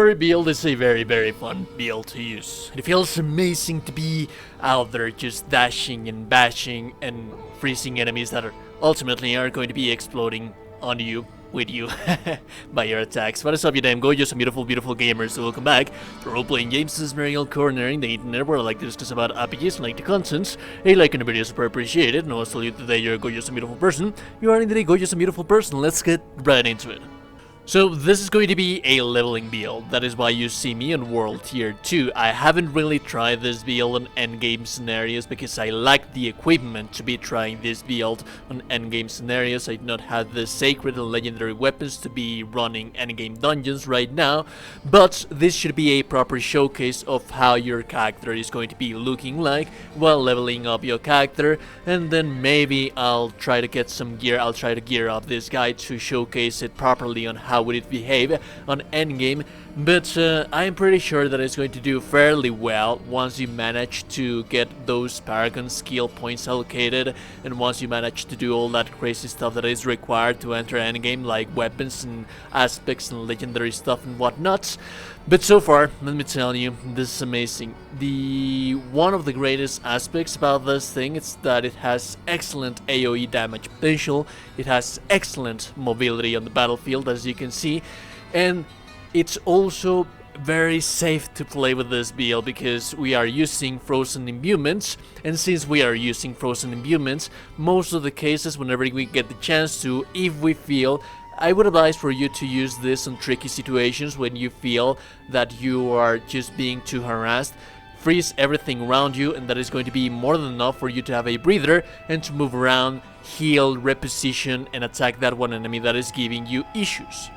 Flurry build is a very fun build to use. It feels amazing to be out there just dashing and bashing and freezing enemies that ultimately are going to be exploding on you, with you, by your attacks. What is up, you damn gorgeous and beautiful gamers? So welcome back to Role-Playing Games. This is Mariel Corner in the internet where I like to discuss about RPGs and like the contents. A like on the video is super appreciated, and also you today you're a gorgeous and beautiful person. You are indeed a gorgeous and beautiful person. Let's get right into it. So this is going to be a leveling build, that is why you see me on World Tier 2. I haven't really tried this build on endgame scenarios because I lack the equipment to be trying this build on endgame scenarios. I do not have the sacred and legendary weapons to be running endgame dungeons right now, but this should be a proper showcase of how your character is going to be looking like while leveling up your character, and then maybe I'll try to get some gear. I'll try to gear up this guy to showcase it properly on how would it behave on endgame, but I'm pretty sure that it's going to do fairly well once you manage to get those Paragon skill points allocated, and once you manage to do all that crazy stuff that is required to enter endgame, like weapons and aspects and legendary stuff and whatnot. But so far, let me tell you, this is amazing. One of the greatest aspects about this thing is that it has excellent AoE damage potential, it has excellent mobility on the battlefield, as you can see, and it's also very safe to play with this build because we are using frozen imbuements, and since we are using frozen imbuements, most of the cases whenever we get the chance to, if we feel, I would advise for you to use this on tricky situations when you feel that you are just being too harassed. Freeze everything around you, and that is going to be more than enough for you to have a breather and to move around, heal, reposition, and attack that one enemy that is giving you issues.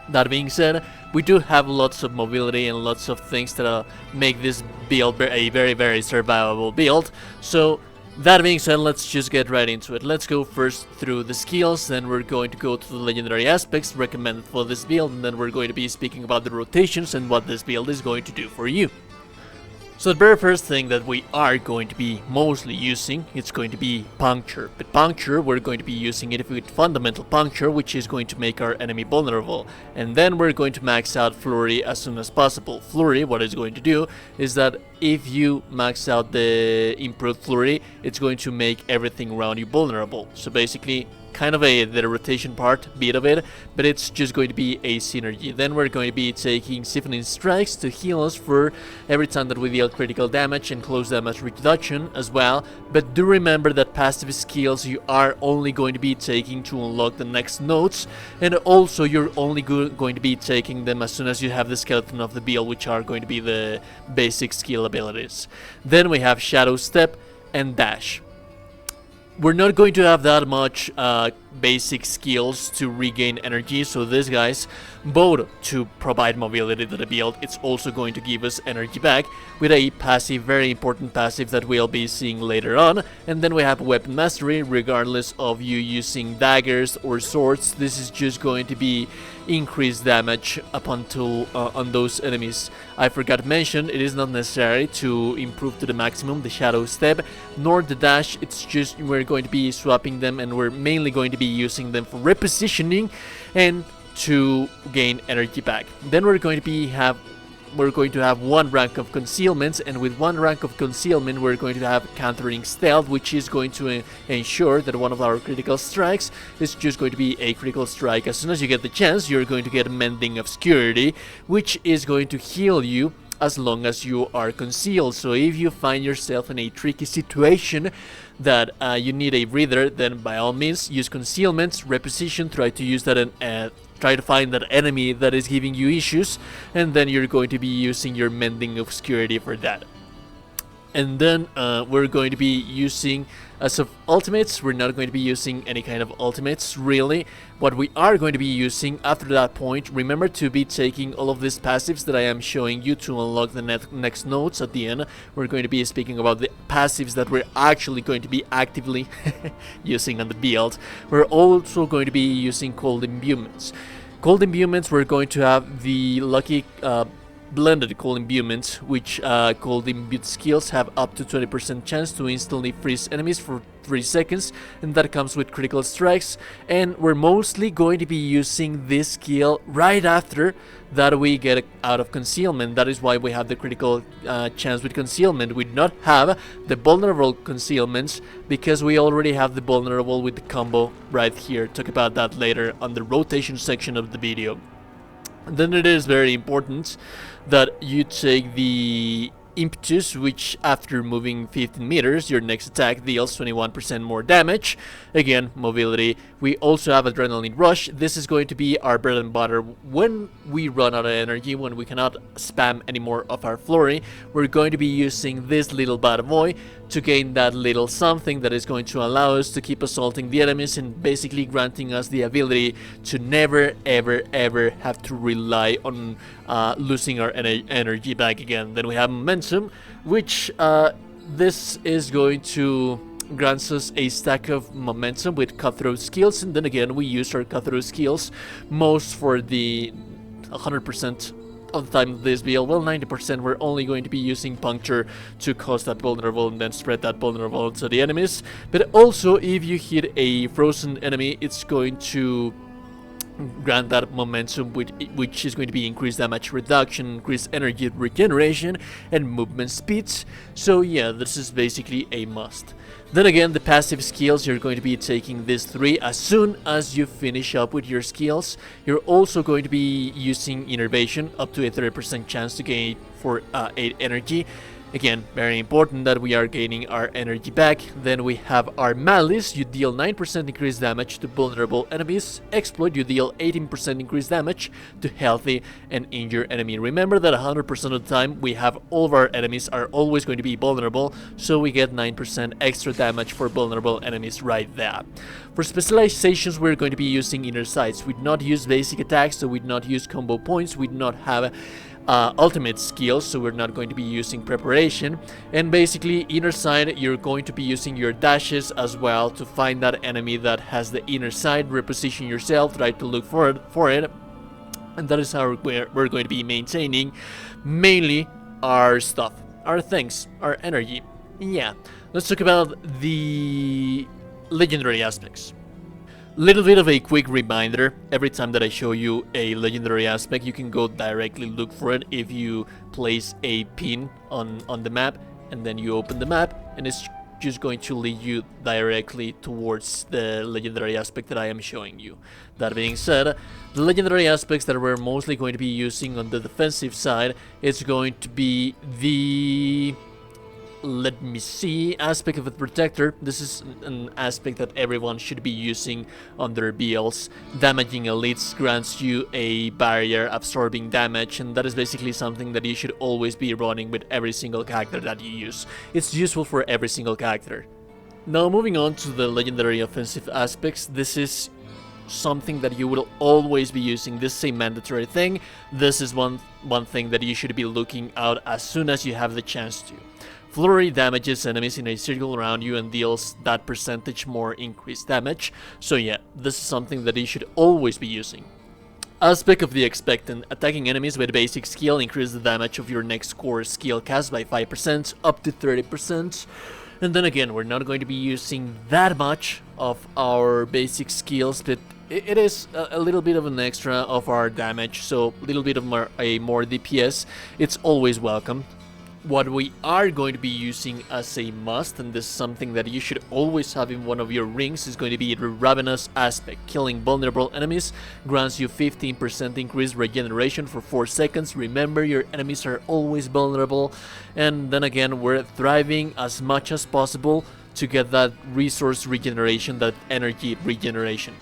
That being said, we do have lots of mobility and lots of things that make this build a very survivable build. So that being said, let's just get right into it. Let's go first through the skills, then we're going to go to the legendary aspects recommended for this build, and then we're going to be speaking about the rotations and what this build is going to do for you. So the very first thing that we are going to be mostly using, it's going to be puncture. But puncture, we're going to be using it with fundamental puncture, which is going to make our enemy vulnerable. And then we're going to max out Flurry as soon as possible. Flurry, what it's going to do is that if you max out the improved Flurry, it's going to make everything around you vulnerable. So basically, kind of the rotation bit of it, but it's just going to be a synergy. Then we're going to be taking Siphoning Strikes to heal us for every time that we deal critical damage and close damage reduction as well. But do remember that passive skills you are only going to be taking to unlock the next nodes, and also you're only going to be taking them as soon as you have the skeleton of the build, which are going to be the basic skill abilities. Then we have Shadow Step and Dash. We're not going to have that much basic skills to regain energy, so these guys, both to provide mobility to the build, it's also going to give us energy back with a passive, very important passive that we'll be seeing later on. And then we have Weapon Mastery. Regardless of you using daggers or swords, this is just going to be increased damage up until on those enemies. I forgot to mention, it is not necessary to improve to the maximum the Shadow Step nor the Dash. It's just we're going to be swapping them, and we're mainly going to be using them for repositioning and to gain energy back. Then we're going to have one rank of concealment, and with one rank of concealment we're going to have countering stealth, which is going to ensure that one of our critical strikes is just going to be a critical strike. As soon as you get the chance, you're going to get Mending Obscurity, which is going to heal you as long as you are concealed. So if you find yourself in a tricky situation that you need a breather, then by all means use concealment, reposition, try to use that and try to find that enemy that is giving you issues, and then you're going to be using your Mending Obscurity for that. And then we're going to be using, as of ultimates, we're not going to be using any kind of ultimates really. What we are going to be using after that point, remember to be taking all of these passives that I am showing you to unlock the next nodes at the end. We're going to be speaking about the passives that we're actually going to be actively using on the build. We're also going to be using Cold Imbuements. Cold Imbuements, we're going to have the lucky blended cold imbuement, which cold imbued skills have up to 20% chance to instantly freeze enemies for 3 seconds, and that comes with critical strikes. And we're mostly going to be using this skill right after that we get out of concealment. That is why we have the critical chance with concealment. We do not have the vulnerable concealments because we already have the vulnerable with the combo right here. Talk about that later on the rotation section of the video. Then it is very important that you take the impetus, which after moving 15 meters, your next attack deals 21% more damage. Again, mobility. We also have adrenaline rush. This is going to be our bread and butter when we run out of energy, when we cannot spam any more of our flurry. We're going to be using this little bad boy to gain that little something that is going to allow us to keep assaulting the enemies and basically granting us the ability to never ever have to rely on losing our energy back again. Then we have momentum, which this is going to grants us a stack of momentum with cutthroat skills, and then again we use our cutthroat skills most for the 100% of the time of this build. Well, 90% we're only going to be using puncture to cause that vulnerable and then spread that vulnerable to the enemies. But also if you hit a frozen enemy, it's going to grant that momentum, which is going to be increased damage reduction, increased energy regeneration, and movement speeds. So yeah, this is basically a must. Then again, the passive skills, you're going to be taking these 3 as soon as you finish up with your skills. You're also going to be using Innervation, up to a 30% chance to gain for 8 energy. Again, very important that we are gaining our energy back. Then we have our Malice. You deal 9% increased damage to vulnerable enemies. Exploit, you deal 18% increased damage to healthy and injured enemy. Remember that 100% of the time we have all of our enemies are always going to be vulnerable, so we get 9% extra damage for vulnerable enemies right there. For specializations, we're going to be using Inner Sights. We do not use basic attacks, so we do not use combo points. We do not have ultimate skills, so we're not going to be using preparation. And basically, inner sight, you're going to be using your dashes as well to find that enemy that has the inner sight, reposition yourself, try to look for it, and that is how we're going to be maintaining mainly our stuff, our things, our energy. Yeah, let's talk about the legendary aspects. Little bit of a quick reminder, every time that I show you a legendary aspect, you can go directly look for it if you place a pin on the map, and then you open the map, and it's just going to lead you directly towards the legendary aspect that I am showing you. That being said, the legendary aspects that we're mostly going to be using on the defensive side, it's going to be the... let me see, aspect of the protector. This is an aspect that everyone should be using on their builds. Damaging elites grants you a barrier absorbing damage, and that is basically something that you should always be running with every single character that you use. It's useful for every single character. Now moving on to the legendary offensive aspects, this is something that you will always be using. This is a mandatory thing. This is one thing that you should be looking out as soon as you have the chance to. Flurry damages enemies in a circle around you and deals that percentage more increased damage. So yeah, this is something that you should always be using. Aspect of the Expectant. Attacking enemies with basic skill increase the damage of your next core skill cast by 5% up to 30%. And then again, we're not going to be using that much of our basic skills, but it is a little bit of an extra of our damage, so a little bit of more DPS. It's always welcome. What we are going to be using as a must, and this is something that you should always have in one of your rings, is going to be the Ravenous aspect. Killing vulnerable enemies grants you 15% increased regeneration for 4 seconds. Remember, your enemies are always vulnerable, and then again, we're thriving as much as possible to get that resource regeneration, that energy regeneration.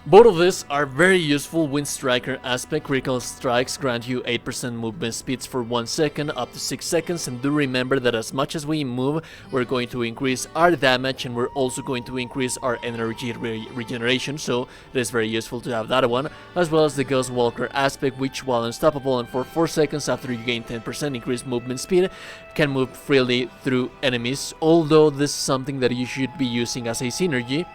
Both of these are very useful. Wind Striker aspect. Critical strikes grant you 8% movement speeds for 1 second up to 6 seconds, and do remember that as much as we move, we're going to increase our damage, and we're also going to increase our energy regeneration, so it is very useful to have that one, as well as the Ghost Walker aspect, which while unstoppable and for 4 seconds after you gain 10% increased movement speed, can move freely through enemies, although this is something that you should be using as a synergy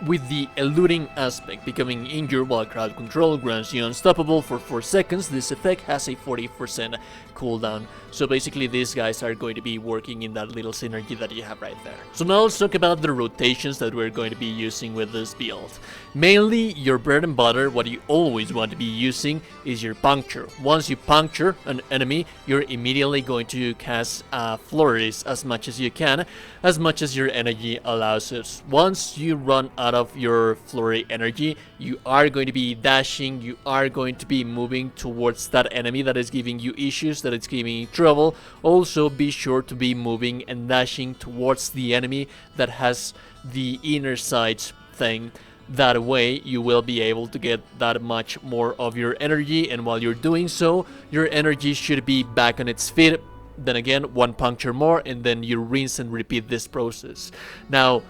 with the eluding aspect becoming injured while crowd control grants you unstoppable for 4 seconds, this effect has a 40% cooldown. So basically these guys are going to be working in that little synergy that you have right there. So now let's talk about the rotations that we're going to be using with this build. Mainly your bread and butter, what you always want to be using is your puncture. Once you puncture an enemy, you're immediately going to cast flurries as much as you can, as much as your energy allows it. Once you run out of your flurry energy, you are going to be dashing, you are going to be moving towards that enemy that is giving you issues, that it's giving you trouble. Also be sure to be moving and dashing towards the enemy that has the inner sights thing. That way you will be able to get that much more of your energy, and while you're doing so, your energy should be back on its feet. Then again, one puncture more, and then you rinse and repeat this process. Now,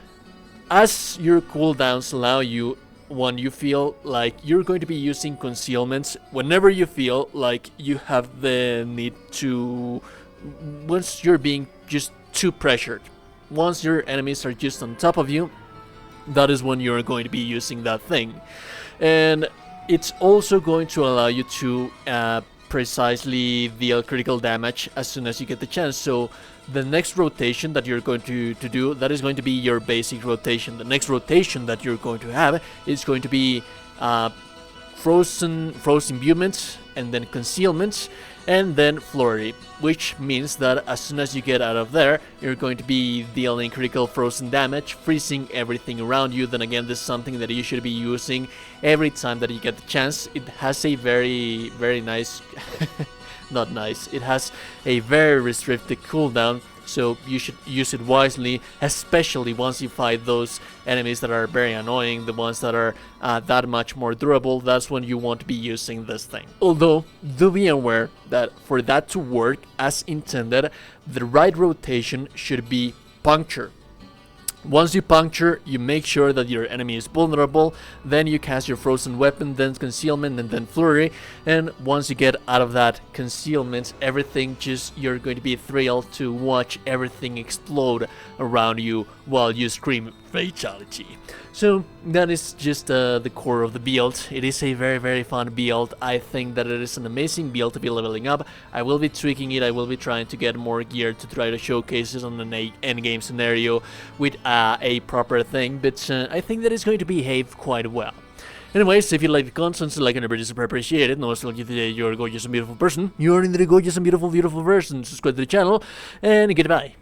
as your cooldowns allow you, when you feel like you're going to be using concealments, whenever you feel like you have the need to, once you're being just too pressured, once your enemies are just on top of you, that is when you're going to be using that thing. And it's also going to allow you to precisely deal critical damage as soon as you get the chance. So the next rotation that you're going to do, that is going to be your basic rotation. The next rotation that you're going to have is going to be frozen imbuements, and then concealments, and then flurry, which means that as soon as you get out of there, you're going to be dealing critical frozen damage, freezing everything around you. Then again, this is something that you should be using every time that you get the chance. It has a very nice not nice, it has a very restricted cooldown, so you should use it wisely, especially once you fight those enemies that are very annoying, the ones that are that much more durable. That's when you want to be using this thing. Although, do be aware that for that to work as intended, the right rotation should be puncture. Once you puncture, you make sure that your enemy is vulnerable, then you cast your frozen weapon, then concealment, and then flurry. And once you get out of that concealment, everything just, you're going to be thrilled to watch everything explode around you while you scream fatality. So that is just the core of the build. It is a very fun build. I think that it is an amazing build to be leveling up. I will be tweaking it. I will be trying to get more gear to try to showcase it on an endgame scenario with a proper thing, but I think that it's going to behave quite well. Anyways, if you like the content, like and is super appreciated. No, still you today, you're a gorgeous and beautiful person. You're in the gorgeous and beautiful version. Subscribe to the channel, and goodbye.